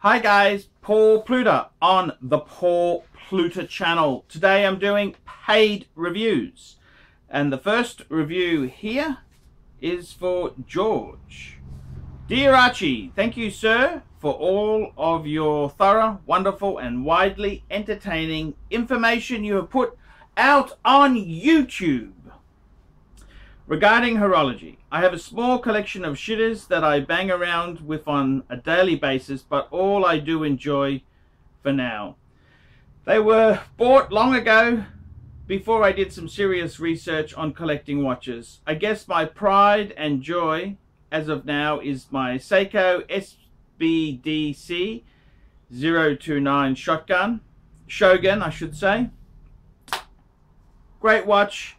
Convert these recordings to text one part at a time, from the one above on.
Hi guys, Paul Pluta on the Paul Pluta channel. Today I'm doing paid reviews. And the first review here is for George. Dear Archie, thank you sir for all of your thorough, wonderful and widely entertaining information you have put out on YouTube. Regarding horology, I have a small collection of shitters that I bang around with on a daily basis, but all I do enjoy for now. They were bought long ago before I did some serious research on collecting watches. I guess my pride and joy as of now is my Seiko SBDC 029 Shogun, I should say. Great watch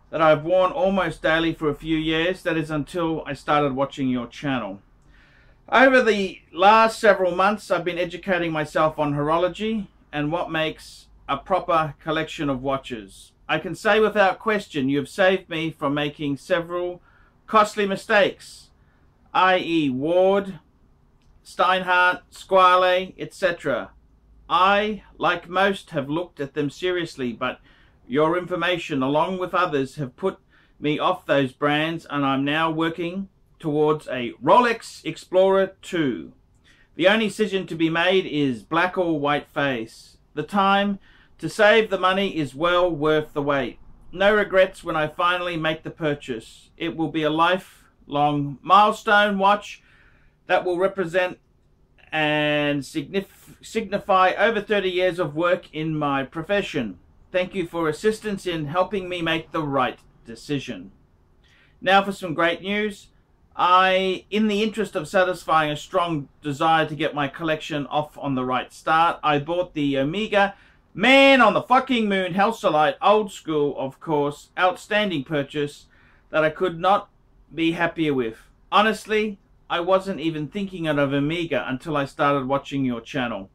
that I've worn almost daily for a few years. That is until I started watching your channel. Over the last several months, I've been educating myself on horology and what makes a proper collection of watches. I can say without question you have saved me from making several costly mistakes, i.e. Ward, Steinhardt, Squale, etc. I, like most, have looked at them seriously, but your information, along with others, have put me off those brands, and I'm now working towards a Rolex Explorer II. The only decision to be made is black or white face. The time to save the money is well worth the wait. No regrets when I finally make the purchase. It will be a lifelong milestone watch that will represent and signify over 30 years of work in my profession. Thank you for assistance in helping me make the right decision. Now for some great news. In the interest of satisfying a strong desire to get my collection off on the right start, I bought the Omega Man on the fucking Moon Halcyon, old school, of course, outstanding purchase that I could not be happier with. Honestly, I wasn't even thinking of Omega until I started watching your channel.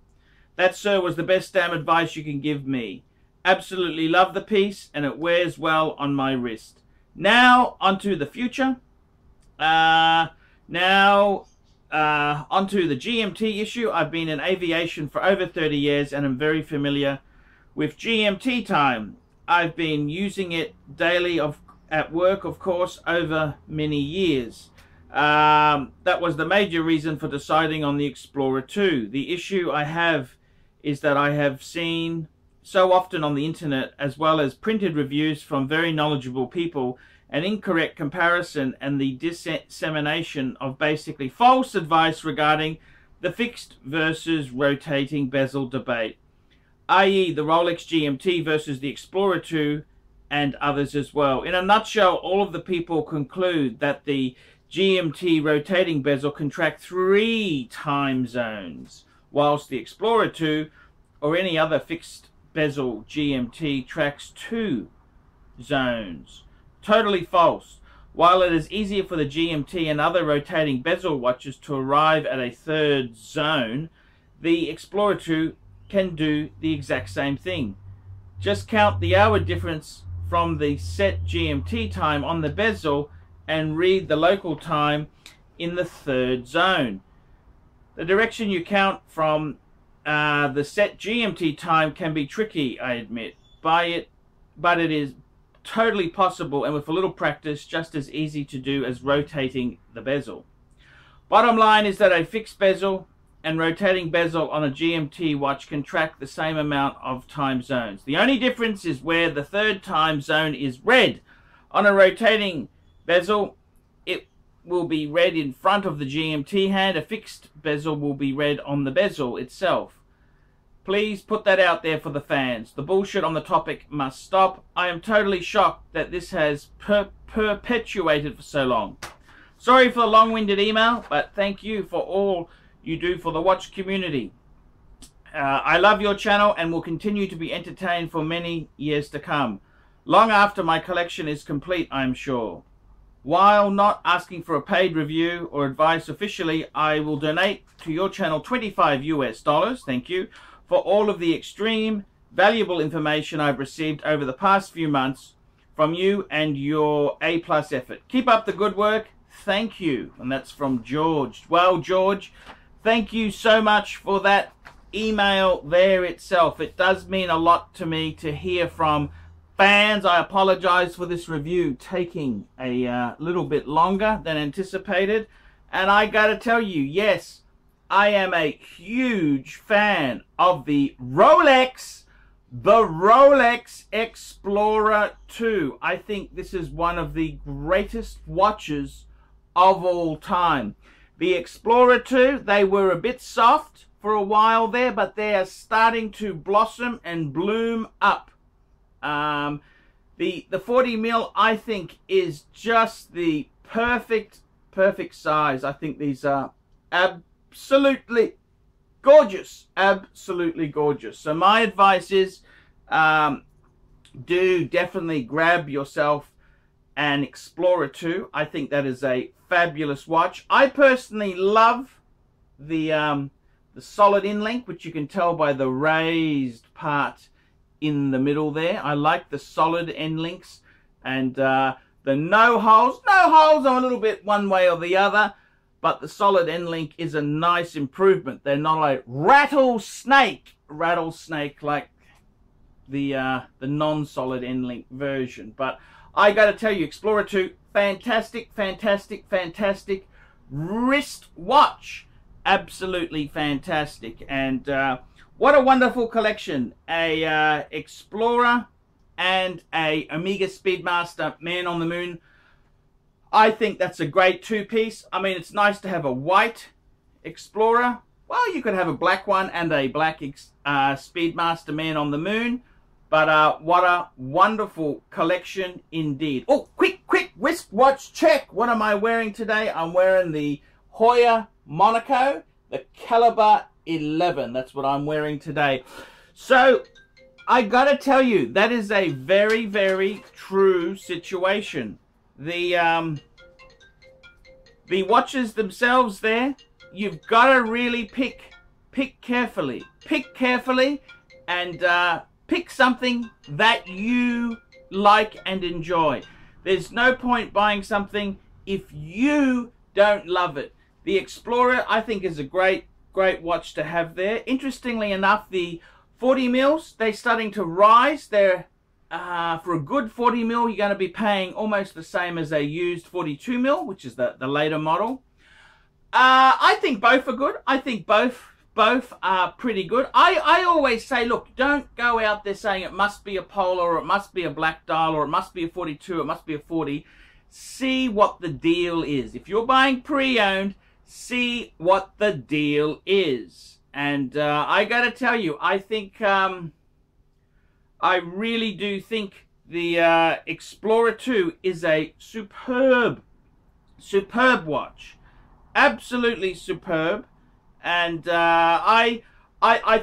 That, sir, was the best damn advice you can give me. Absolutely love the piece, and it wears well on my wrist. Now onto the future. Onto the GMT issue. I've been in aviation for over 30 years and am very familiar with GMT time. I've been using it daily at work, of course, over many years. That was the major reason for deciding on the Explorer II. The issue I have is that I have seen so often on the internet, as well as printed reviews from very knowledgeable people, an incorrect comparison and the dissemination of basically false advice regarding the fixed versus rotating bezel debate, i.e. the Rolex GMT versus the Explorer II and others as well. In a nutshell, all of the people conclude that the GMT rotating bezel can track 3 time zones, whilst the Explorer II or any other fixed bezel GMT tracks 2 zones. Totally false. While it is easier for the GMT and other rotating bezel watches to arrive at a 3rd zone, the Explorer II can do the exact same thing. Just count the hour difference from the set GMT time on the bezel and read the local time in the 3rd zone. The direction you count from the set GMT time can be tricky, I admit, but it is totally possible, and with a little practice, just as easy to do as rotating the bezel. Bottom line is that a fixed bezel and rotating bezel on a GMT watch can track the same amount of time zones. The only difference is where the 3rd time zone is red. On a rotating bezel, it will be red in front of the GMT hand. A fixed bezel will be red on the bezel itself. Please put that out there for the fans. The bullshit on the topic must stop. I am totally shocked that this has perpetuated for so long. Sorry for the long-winded email, but thank you for all you do for the watch community. I love your channel and will continue to be entertained for many years to come. Long after my collection is complete, I am sure. While not asking for a paid review or advice officially, I will donate to your channel $25 US, thank you, for all of the extreme valuable information I've received over the past few months from you and your A+ effort. Keep up the good work. Thank you. And that's from George. Well, George, thank you so much for that email there itself. It does mean a lot to me to hear from fans. I apologize for this review taking a little bit longer than anticipated. And I gotta tell you, yes, I am a huge fan of the Rolex Explorer II. I think this is one of the greatest watches of all time. The Explorer II, they were a bit soft for a while there, but they are starting to blossom and bloom up. The 40 mil, I think, is just the perfect size. I think these are absolutely gorgeous, absolutely gorgeous. So my advice is, do definitely grab yourself an Explorer II. I think that is a fabulous watch. I personally love the solid in-link, which you can tell by the raised part in the middle there. I like the solid end links, and the no holes. No holes are a little bit one way or the other, but the solid end link is a nice improvement. They're not a rattlesnake like the non-solid end link version. But I got to tell you, Explorer II, fantastic wrist watch. Absolutely fantastic. And what a wonderful collection. A Explorer and a Omega Speedmaster Man on the Moon. I think that's a great two-piece. I mean, it's nice to have a white Explorer. Well, you could have a black one and a black Speedmaster Man on the Moon. But what a wonderful collection indeed. Oh, quick wristwatch check. What am I wearing today? I'm wearing the Hoya Monaco, the caliber 11. That's what I'm wearing today. So I gotta tell you, that is a very true situation. The watches themselves there, you've got to really pick carefully. Pick carefully, and pick something that you like and enjoy. There's no point buying something if you don't love it. The Explorer, I think, is a great watch to have there. Interestingly enough, the 40 mils, they're starting to rise. They're for a good 40 mil, you're going to be paying almost the same as a used 42 mil, which is the later model. I think both are good. I think both are pretty good. I always say, look, don't go out there saying it must be a Polar, or it must be a black dial, or it must be a 42, it must be a 40. See what the deal is. If you're buying pre-owned, see what the deal is. And I gotta tell you, I think I really do think the Explorer II is a superb watch. Absolutely superb. And I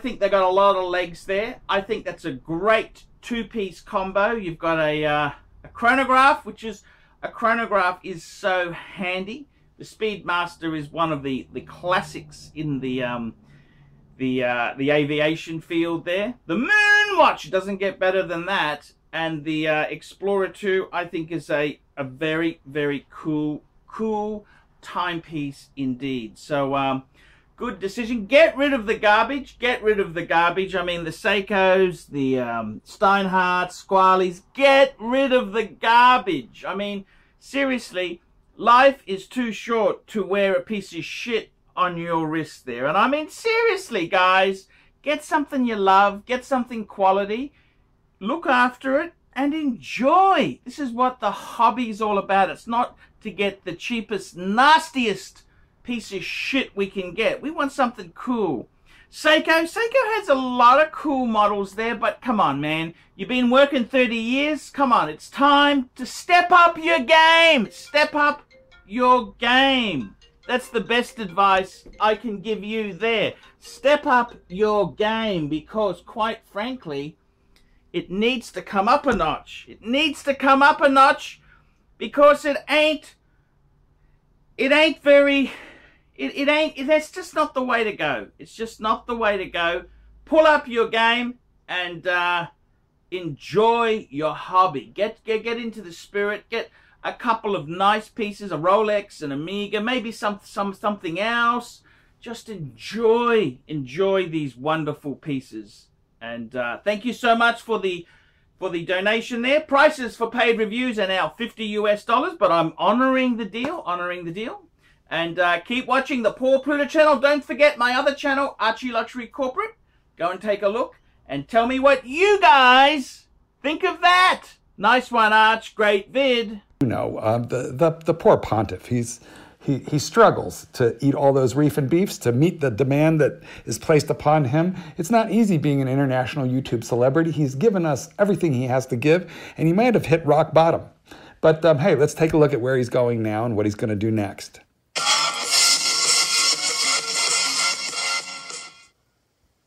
think they got a lot of legs there. I think that's a great two-piece combo. You've got a chronograph, which is a chronograph is so handy. The Speedmaster is one of the classics in the aviation field there. The Moon Watch doesn't get better than that. And the Explorer II, I think, is a very cool timepiece indeed. So good decision. Get rid of the garbage. Get rid of the garbage. I mean, the Seikos, the Steinhardts, Squaleys. Get rid of the garbage. I mean, seriously, life is too short to wear a piece of shit on your wrist there. And I mean, seriously, guys, get something you love. Get something quality. Look after it and enjoy. This is what the hobby's all about. It's not to get the cheapest, nastiest piece of shit we can get. We want something cool. Seiko has a lot of cool models there, but come on, man. You've been working 30 years. Come on, it's time to step up your game. Step up your game. That's the best advice I can give you there. Step up your game, because quite frankly, it needs to come up a notch. It needs to come up a notch, because that's just not the way to go. It's just not the way to go. Pull up your game and enjoy your hobby. Get into the spirit. Get a couple of nice pieces, a Rolex, an Omega, maybe something else. just enjoy these wonderful pieces. And thank you so much for the donation there. Prices for paid reviews are now $50 US, but I'm honoring the deal, And keep watching the Paul Pluta channel. Don't forget my other channel, ArchieLuxury Corporate. Go and take a look and tell me what you guys think of that. Nice one, Arch. Great vid. You know, the poor pontiff. He struggles to eat all those reef and beefs to meet the demand that is placed upon him. It's not easy being an international YouTube celebrity. He's given us everything he has to give, and he might have hit rock bottom. But hey, let's take a look at where he's going now and what he's going to do next.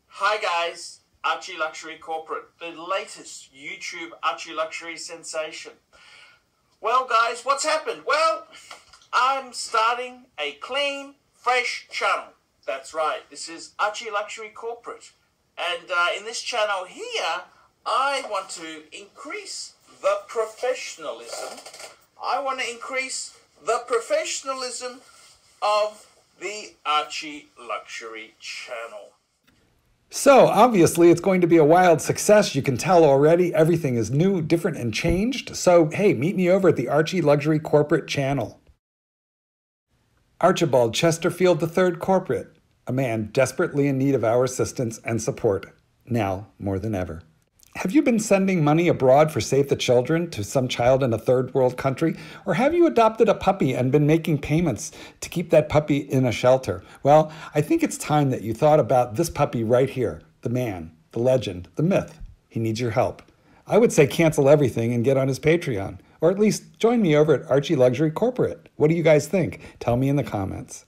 Hi guys, ArchieLuxury Corporate, the latest YouTube ArchieLuxury sensation. Well guys, what's happened? Well, I'm starting a clean, fresh channel. That's right, this is ArchieLuxury Corporate. And in this channel here, I want to increase the professionalism. I want to increase the professionalism of the ArchieLuxury channel. So, obviously, it's going to be a wild success. You can tell already everything is new, different, and changed. So, hey, meet me over at the ArchieLuxury Corporate channel. Archibald Chesterfield III Corporate, a man desperately in need of our assistance and support, now more than ever. Have you been sending money abroad for Save the Children to some child in a third world country? Or have you adopted a puppy and been making payments to keep that puppy in a shelter? Well, I think it's time that you thought about this puppy right here, the man, the legend, the myth. He needs your help. I would say cancel everything and get on his Patreon. Or at least join me over at ArchieLuxury Corporate. What do you guys think? Tell me in the comments.